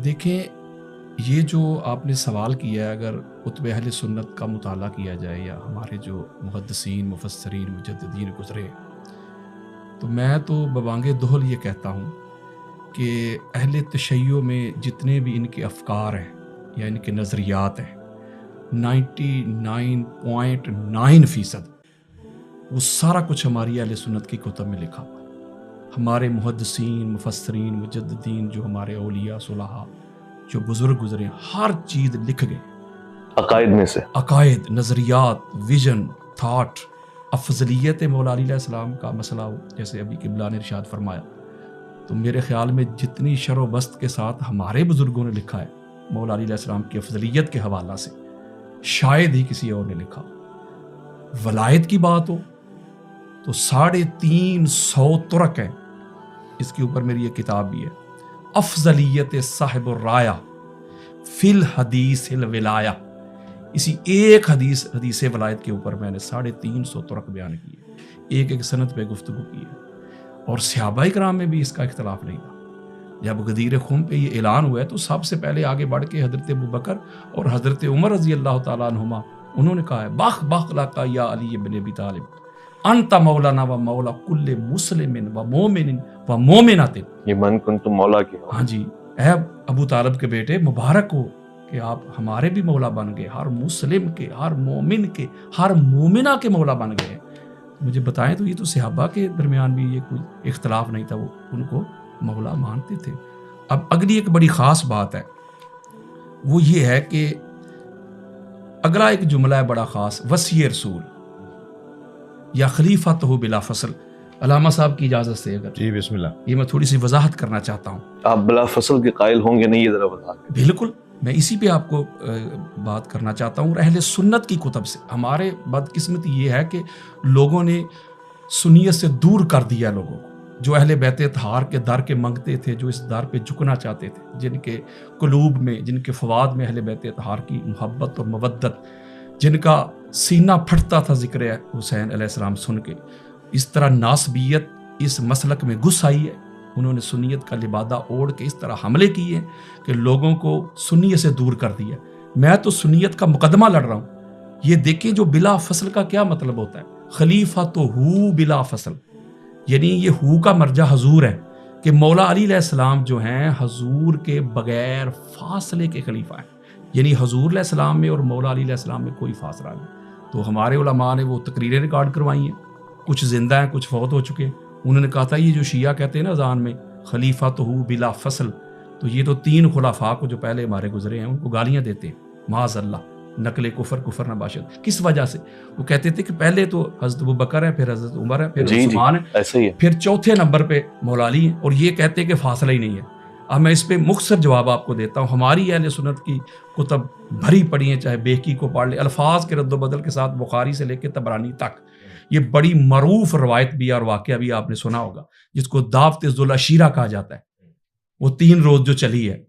دیکھیں، یہ جو آپ نے سوال کیا ہے، اگر کتب اہل سنت کا مطالعہ کیا جائے یا ہمارے جو محدثین، مفسرین، مجددین گزرے، تو میں تو ببانگ دہل یہ کہتا ہوں کہ اہل تشیع میں جتنے بھی ان کے افکار ہیں یا ان کے نظریات ہیں، 99.9% وہ سارا کچھ ہماری اہل سنت کی کتب میں لکھا ہوا ہے۔ ہمارے محدثین، مفسرین، مجددین، جو ہمارے اولیاء صلحاء جو بزرگ گزرے، ہر چیز لکھ گئے، عقائد میں سے عقائد، نظریات، ویژن، تھاٹ، افضلیت مولا علی علیہ السلام کا مسئلہ ہو، جیسے ابھی قبلہ نے ارشاد فرمایا، تو میرے خیال میں جتنی شر و بست کے ساتھ ہمارے بزرگوں نے لکھا ہے مولا علی علیہ السلام کی افضلیت کے حوالہ سے، شاید ہی کسی اور نے لکھا۔ ولایت کی بات ہو تو 350 طرق ہیں، اس کے اوپر میری یہ کتاب بھی ہے، افضلیت صاحب الرایہ فی الحدیث الولایہ، اسی ایک حدیث ولایت کے اوپر میں نے 350 طرق بیان کیے، ایک ایک سند پہ گفتگو کی ہے۔ اور صحابہ کرام میں بھی اس کا اختلاف نہیں تھا۔ جب غدیر خم پہ یہ اعلان ہوا ہے تو سب سے پہلے آگے بڑھ کے حضرت ابوبکر اور حضرت عمر رضی اللہ تعالیٰ عنہما انہوں نے کہا ہے، بخ بخ لکا یا علی ابن ابی طالب انت مولانا و مولا کل مسلم و مومن و مومنات، یہ من کنتم مولا کی ہو۔ ہاں جی، اے ابو طالب کے بیٹے، مبارک ہو کہ آپ ہمارے بھی مولا بن گئے، ہر مسلم کے، ہر مومن کے، ہر مومنہ کے مولا بن گئے۔ مجھے بتائیں تو یہ تو صحابہ کے درمیان بھی یہ کوئی اختلاف نہیں تھا، وہ ان کو مولا مانتے تھے۔ اب اگلی ایک بڑی خاص بات ہے، وہ یہ ہے کہ اگلا ایک جملہ ہے بڑا خاص، وصی رسول یا خلیفۃ بلا فصل۔ علامہ صاحب کی اجازت سے اگر جی بسم اللہ، یہ میں تھوڑی سی وضاحت کرنا چاہتا ہوں۔ آپ بلا فصل کے قائل ہوں گے نہیں، یہ ذرا بتا دیں۔ بالکل، میں اسی پہ آپ کو بات کرنا چاہتا ہوں۔ اہل سنت کی کتب سے ہمارے بدقسمتی یہ ہے کہ لوگوں نے سنیت سے دور کر دیا لوگوں کو، جو اہل بیت اطہار کے در کے منگتے تھے، جو اس در پہ جھکنا چاہتے تھے، جن کے قلوب میں، جن کے فواد میں اہل بیت اطہار کی محبت اور مودت، جن کا سینہ پھٹتا تھا ذکر حسین علیہ السلام سن کے، اس طرح ناسبیت اس مسلک میں گھس آئی ہے۔ انہوں نے سنیت کا لبادہ اوڑھ کے اس طرح حملے کیے ہیں کہ لوگوں کو سنیت سے دور کر دیا۔ میں تو سنیت کا مقدمہ لڑ رہا ہوں۔ یہ دیکھیں جو بلا فصل کا کیا مطلب ہوتا ہے، خلیفہ تو ہو بلا فصل، یعنی یہ ہو کا مرجع حضور ہے، کہ مولا علی علیہ السلام جو ہیں حضور کے بغیر فاصلے کے خلیفہ ہیں، یعنی حضور علیہ السلام میں اور مولا علی علیہ السلام میں کوئی فاصلہ نہیں۔ تو ہمارے علماء نے وہ تقریریں ریکارڈ کروائی ہیں، کچھ زندہ ہیں، کچھ فوت ہو چکے ہیں۔ انہوں نے کہا تھا یہ جو شیعہ کہتے ہیں نا اذان میں خلیفہ تو ہو بلا فصل، تو یہ تو 3 خلفاء کو جو پہلے ہمارے گزرے ہیں ان کو گالیاں دیتے ہیں، معاذ اللہ، نقل کفر نہ باشد۔ کس وجہ سے؟ وہ کہتے تھے کہ پہلے تو حضرت ابوبکر ہے، پھر حضرت عمر ہے، پھر عثمان ہے، ایسا ہی ہے، پھر چوتھے نمبر پہ مولا علی ہیں، اور یہ کہتے ہیں کہ فاصلہ ہی نہیں ہے۔ اب میں اس پہ مختصر جواب آپ کو دیتا ہوں۔ ہماری اہل سنت کی کتب بھری پڑی ہیں، چاہے بیہقی کو پڑھ لے، الفاظ کے رد و بدل کے ساتھ بخاری سے لے کے طبرانی تک، یہ بڑی معروف روایت بھی اور واقعہ بھی آپ نے سنا ہوگا، جس کو دعوت ذوالعشیرہ کہا جاتا ہے، وہ 3 روز جو چلی ہے۔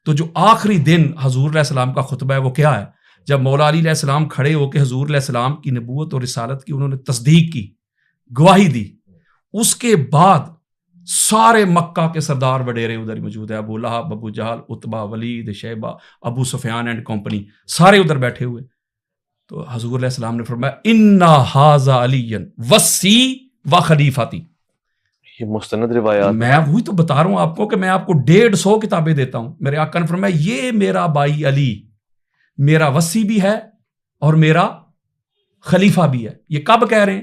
تو جو آخری دن حضور علیہ السلام کا خطبہ ہے وہ کیا ہے؟ جب مولا علی علیہ السلام کھڑے ہو کے حضور علیہ السلام کی نبوت اور رسالت کی انہوں نے تصدیق کی، گواہی دی، اس کے بعد سارے مکہ کے سردار وڈیرے ادھر موجود ہیں، ابو لہب، ابو جہل، عتبہ، ولید، شیبہ، ابو سفیان اینڈ کمپنی، سارے ادھر بیٹھے ہوئے۔ تو حضور علیہ السلام نے فرمایا انا ھذا علی وصی و خلیفتی۔ یہ مستند روایات، میں وہی تو بتا رہا ہوں آپ کو کہ میں آپ کو 150 کتابیں دیتا ہوں۔ میرے آقا نے فرمایا یہ میرا بھائی علی میرا وصی بھی ہے اور میرا خلیفہ بھی ہے۔ یہ کب کہہ رہے ہیں؟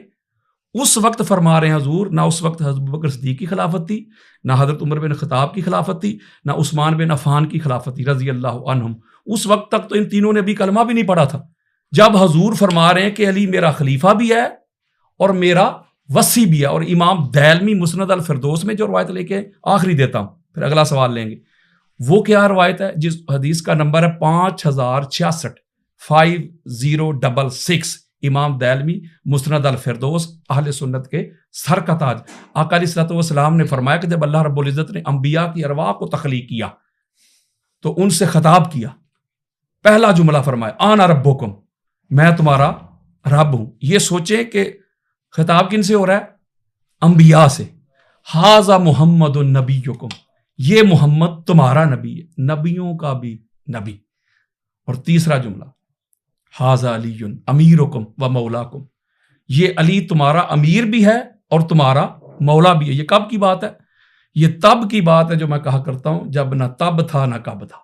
اس وقت فرما رہے ہیں حضور، نہ اس وقت حضرت ابوبکر صدیق کی خلافت تھی، نہ حضرت عمر بن خطاب کی خلافت تھی، نہ عثمان بن عفان کی خلافت تھی رضی اللہ عنہم۔ اس وقت تک تو ان تینوں نے بھی کلمہ بھی نہیں پڑھا تھا۔ جب حضور فرما رہے ہیں کہ علی میرا خلیفہ بھی ہے اور میرا وصی بھی ہے، اور امام دیلمی مسند الفردوس میں جو روایت لے کے آخری دیتا ہوں، پھر اگلا سوال لیں گے، وہ کیا روایت ہے؟ جس حدیث کا نمبر ہے 5066 امام دیلمی مسند الفردوس، اہل سنت کے سر کا تاج۔ آقا علیہ الصلوۃ والسلام نے فرمایا کہ جب اللہ رب العزت نے انبیاء کی ارواح کو تخلیق کیا تو ان سے خطاب کیا، پہلا جملہ فرمایا انا ربکم، میں تمہارا رب ہوں۔ یہ سوچیں کہ خطاب کن سے ہو رہا ہے؟ انبیاء سے۔ ھذا محمد النبیکم، یہ محمد تمہارا نبی ہے، نبیوں کا بھی نبی۔ اور تیسرا جملہ، ھذا علی امیرکم و مولاکم، یہ علی تمہارا امیر بھی ہے اور تمہارا مولا بھی ہے۔ یہ کب کی بات ہے؟ یہ تب کی بات ہے جو میں کہا کرتا ہوں جب نہ تب تھا نہ کب تھا۔